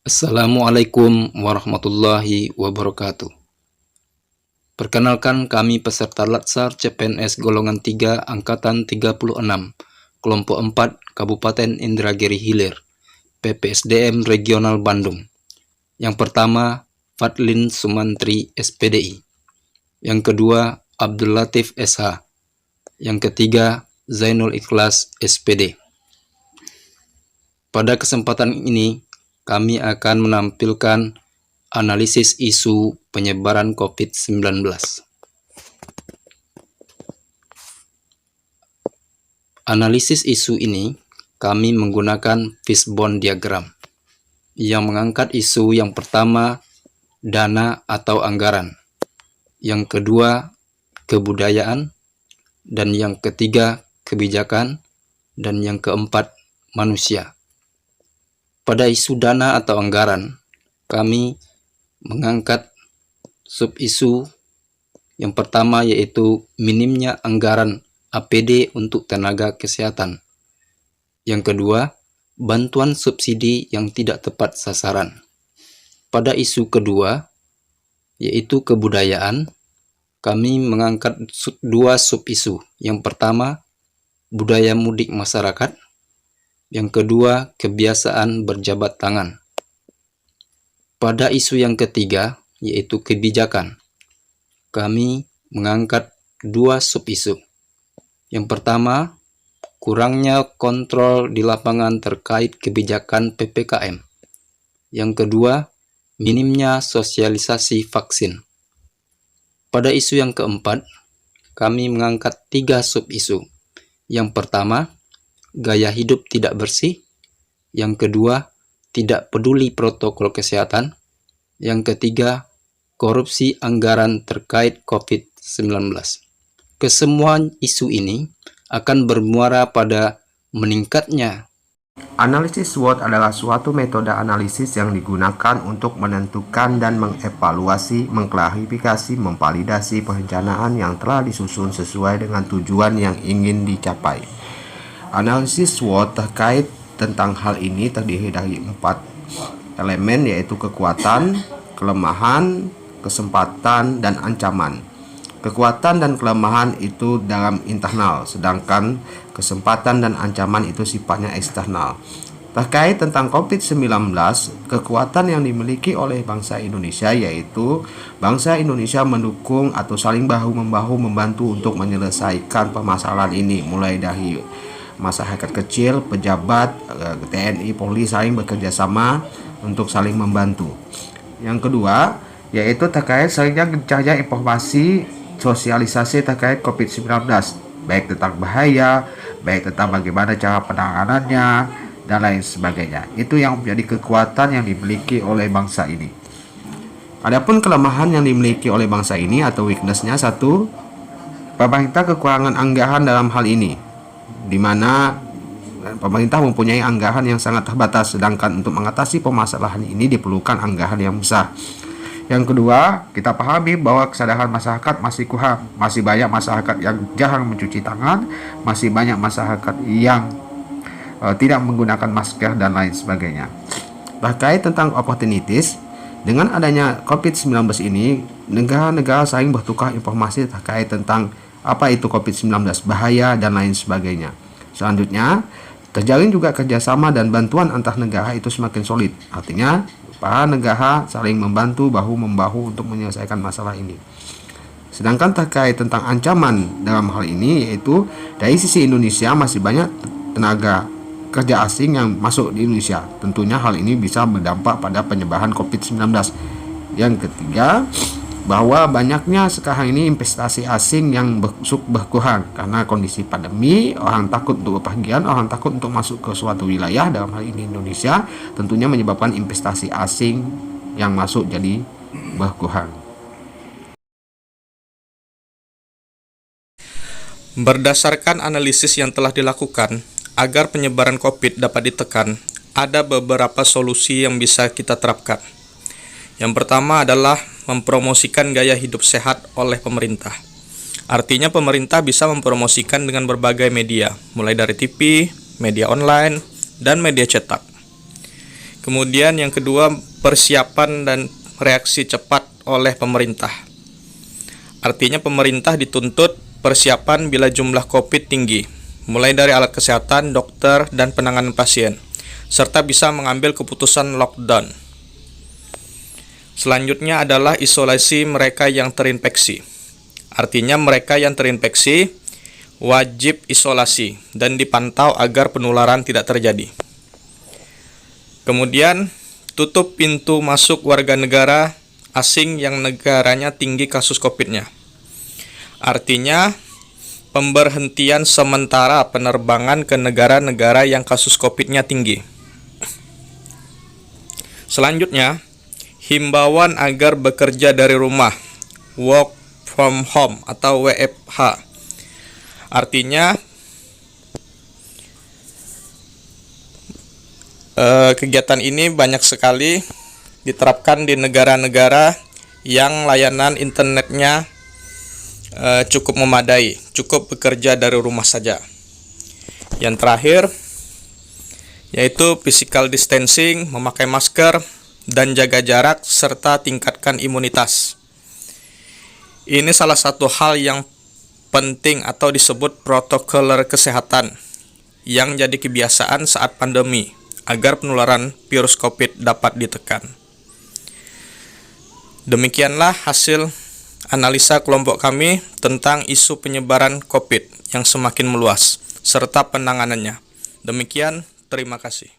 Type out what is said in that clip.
Assalamualaikum warahmatullahi wabarakatuh. Perkenalkan, kami peserta Latsar CPNS golongan 3 angkatan 36, kelompok 4 Kabupaten Indragiri Hilir, PPSDM Regional Bandung. Yang pertama, Fadlin Sumantri SPDI. Yang kedua, Abdul Latif SH. Yang ketiga, Zainul Ikhlas SPD. Pada kesempatan ini, kami akan menampilkan analisis isu penyebaran COVID-19. Analisis isu ini kami menggunakan fishbone diagram yang mengangkat isu yang pertama, dana atau anggaran, yang kedua, kebudayaan, dan yang ketiga, kebijakan, dan yang keempat, manusia. Pada isu dana atau anggaran, kami mengangkat sub-isu yang pertama, yaitu minimnya anggaran APD untuk tenaga kesehatan. Yang kedua, bantuan subsidi yang tidak tepat sasaran. Pada isu kedua, yaitu kebudayaan, kami mengangkat dua sub-isu. Yang pertama, budaya mudik masyarakat. Yang kedua, kebiasaan berjabat tangan. Pada isu yang ketiga, yaitu kebijakan, kami mengangkat dua sub-isu. Yang pertama, kurangnya kontrol di lapangan terkait kebijakan PPKM. Yang kedua, minimnya sosialisasi vaksin. Pada isu yang keempat, kami mengangkat tiga sub-isu. Yang pertama, gaya hidup tidak bersih. Yang kedua, tidak peduli protokol kesehatan. Yang ketiga, korupsi anggaran terkait COVID-19. Kesemua isu ini akan bermuara pada meningkatnya. Analisis SWOT adalah suatu metode analisis yang digunakan untuk menentukan dan mengevaluasi, mengklarifikasi, memvalidasi perencanaan yang telah disusun sesuai dengan tujuan yang ingin dicapai. Analisis SWOT terkait tentang hal ini terdiri dari 4 elemen, yaitu kekuatan, kelemahan, kesempatan, dan ancaman. Kekuatan dan kelemahan itu dalam internal, sedangkan kesempatan dan ancaman itu sifatnya eksternal. Terkait tentang COVID-19, kekuatan yang dimiliki oleh bangsa Indonesia yaitu bangsa Indonesia mendukung atau saling bahu-membahu membantu untuk menyelesaikan permasalahan ini, mulai dari masyarakat kecil, pejabat, TNI, Polri saling bekerja sama untuk saling membantu. Yang kedua, yaitu terkait salingnya gencarnya informasi sosialisasi terkait COVID-19, baik tentang bahaya, baik tentang bagaimana cara penanganannya, dan lain sebagainya. Itu yang menjadi kekuatan yang dimiliki oleh bangsa ini. Adapun kelemahan yang dimiliki oleh bangsa ini atau weakness-nya, satu, pemerintah kekurangan anggaran dalam hal ini, di mana pemerintah mempunyai anggaran yang sangat terbatas, sedangkan untuk mengatasi permasalahan ini diperlukan anggaran yang besar. Yang kedua, kita pahami bahwa kesadaran masyarakat masih kurang, masih banyak masyarakat yang jarang mencuci tangan, masih banyak masyarakat yang tidak menggunakan masker dan lain sebagainya. Terkait tentang opportunities, dengan adanya COVID-19 ini, negara-negara saling bertukar informasi terkait tentang apa itu COVID-19, bahaya, dan lain sebagainya. Selanjutnya, terjalin juga kerjasama dan bantuan antar negara itu semakin solid. Artinya, para negara saling membantu bahu-membahu untuk menyelesaikan masalah ini. Sedangkan terkait tentang ancaman dalam hal ini, yaitu dari sisi Indonesia masih banyak tenaga kerja asing yang masuk di Indonesia. Tentunya hal ini bisa berdampak pada penyebaran COVID-19. Yang ketiga, bahwa banyaknya sekarang ini investasi asing yang berkurang karena kondisi pandemi, orang takut untuk bepergian, orang takut untuk masuk ke suatu wilayah, dalam hal ini Indonesia, tentunya menyebabkan investasi asing yang masuk jadi berkurang. Berdasarkan analisis yang telah dilakukan, agar penyebaran COVID dapat ditekan, ada beberapa solusi yang bisa kita terapkan. Yang pertama adalah mempromosikan gaya hidup sehat oleh pemerintah. Artinya pemerintah bisa mempromosikan dengan berbagai media, mulai dari TV, media online, dan media cetak. Kemudian yang kedua, persiapan dan reaksi cepat oleh pemerintah. Artinya pemerintah dituntut persiapan bila jumlah COVID tinggi, mulai dari alat kesehatan, dokter, dan penanganan pasien, serta bisa mengambil keputusan lockdown. Selanjutnya adalah isolasi mereka yang terinfeksi. Artinya mereka yang terinfeksi wajib isolasi dan dipantau agar penularan tidak terjadi. Kemudian, tutup pintu masuk warga negara asing yang negaranya tinggi kasus COVID-nya. Artinya, pemberhentian sementara penerbangan ke negara-negara yang kasus COVID-nya tinggi. Selanjutnya, himbauan agar bekerja dari rumah, work from home atau WFH. Artinya, kegiatan ini banyak sekali diterapkan di negara-negara yang layanan internetnya cukup memadai, cukup bekerja dari rumah saja. Yang terakhir yaitu physical distancing, memakai masker, dan jaga jarak, serta tingkatkan imunitas. Ini salah satu hal yang penting atau disebut protokol kesehatan yang jadi kebiasaan saat pandemi, agar penularan virus COVID dapat ditekan. Demikianlah hasil analisa kelompok kami tentang isu penyebaran COVID yang semakin meluas, serta penanganannya. Demikian, terima kasih.